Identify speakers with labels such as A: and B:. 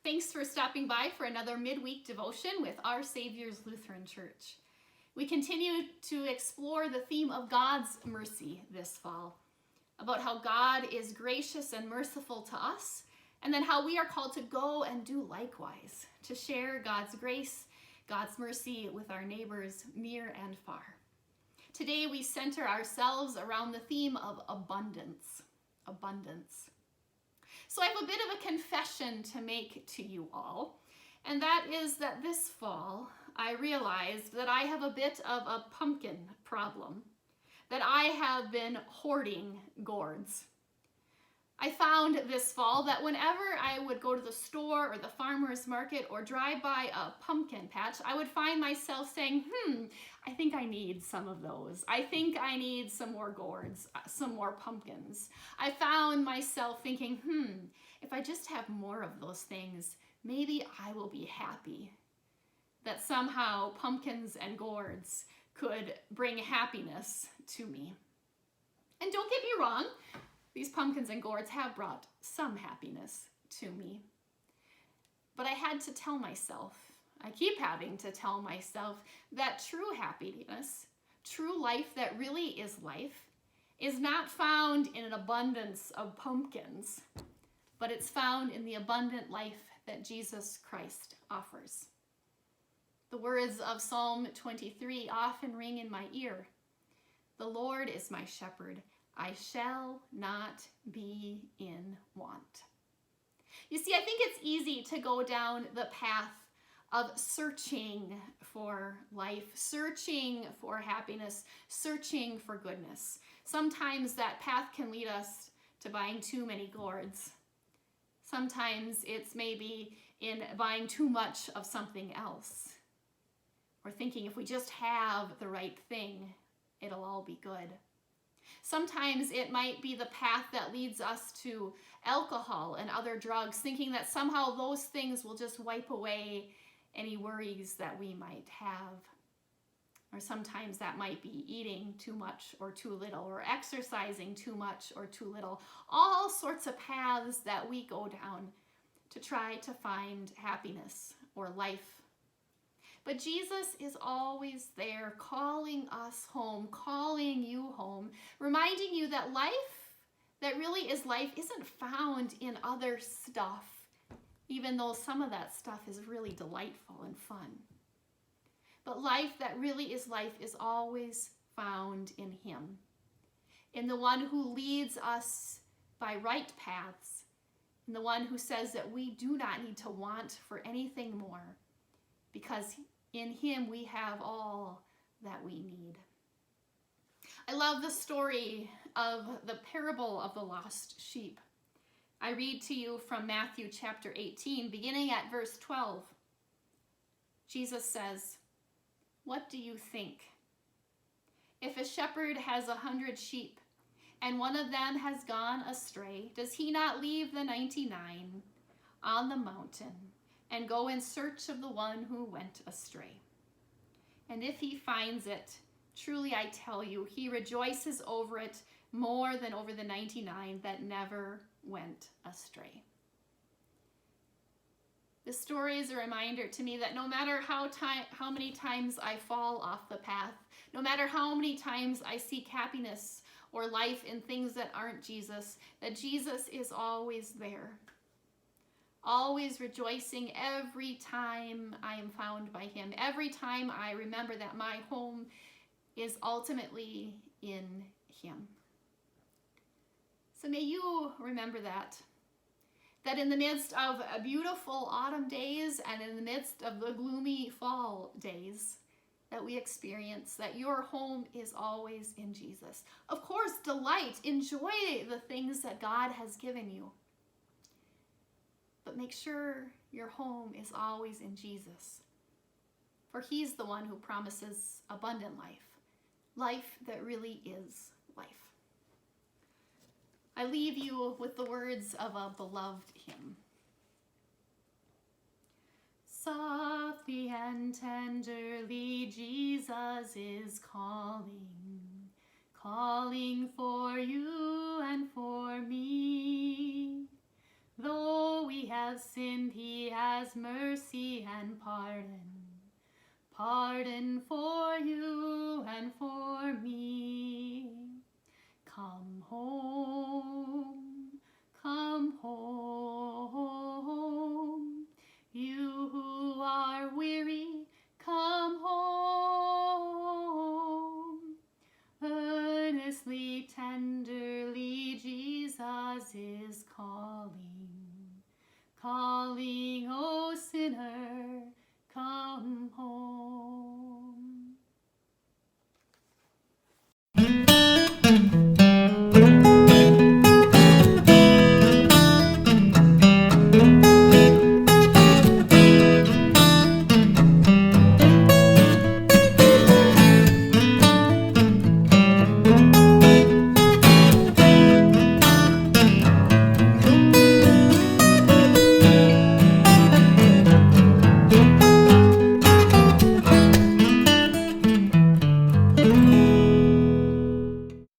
A: Thanks for stopping by for another midweek devotion with Our Savior's Lutheran Church. We continue to explore the theme of God's mercy this fall, about how God is gracious and merciful to us, and then how we are called to go and do likewise, to share God's grace, God's mercy with our neighbors near and far. Today we center ourselves around the theme of abundance. Abundance. So I have a bit of a confession to make to you all, and that is that this fall I realized that I have a bit of a pumpkin problem, that I have been hoarding gourds. I found this fall that whenever I would go to the store or the farmer's market or drive by a pumpkin patch, I would find myself saying, I think I need some of those. I think I need some more gourds, some more pumpkins. I found myself thinking, if I just have more of those things, maybe I will be happy. That somehow pumpkins and gourds could bring happiness to me. And don't get me wrong, these pumpkins and gourds have brought some happiness to me. But I had to tell myself, I keep having to tell myself, that true happiness, true life that really is life, is not found in an abundance of pumpkins, but it's found in the abundant life that Jesus Christ offers. The words of Psalm 23 often ring in my ear. The Lord is my shepherd. I shall not be in want. You see, I think it's easy to go down the path of searching for life, searching for happiness, searching for goodness. Sometimes that path can lead us to buying too many gourds. Sometimes it's maybe in buying too much of something else. Or thinking if we just have the right thing, it'll all be good. Sometimes it might be the path that leads us to alcohol and other drugs, thinking that somehow those things will just wipe away any worries that we might have. Or sometimes that might be eating too much or too little, or exercising too much or too little. All sorts of paths that we go down to try to find happiness or life. But Jesus is always there, calling us home, calling you home, reminding you that life that really is life isn't found in other stuff, even though some of that stuff is really delightful and fun. But life that really is life is always found in Him, in the one who leads us by right paths, in the one who says that we do not need to want for anything more, because in Him we have all that we need. I love the story of the parable of the lost sheep. I read to you from Matthew chapter 18, beginning at verse 12. Jesus says, "What do you think? If a shepherd has 100 sheep, and one of them has gone astray, does he not leave the 99 on the mountain and go in search of the one who went astray? And if he finds it, truly I tell you, he rejoices over it more than over the 99 that never went astray." This story is a reminder to me that no matter how many times I fall off the path, no matter how many times I seek happiness or life in things that aren't Jesus, that Jesus is always there. Always rejoicing every time I am found by Him, every time I remember that my home is ultimately in Him. So may you remember that in the midst of beautiful autumn days and in the midst of the gloomy fall days that we experience, that your home is always in Jesus. Of course, delight, enjoy the things that God has given you. But make sure your home is always in Jesus. For He's the one who promises abundant life, life that really is life. I leave you with the words of a beloved hymn. Softly and tenderly Jesus is calling, calling for you and for me. Though we have sinned, he has mercy and pardon. Pardon for you and for me. Come home, come home. You who are weary, come home. Earnestly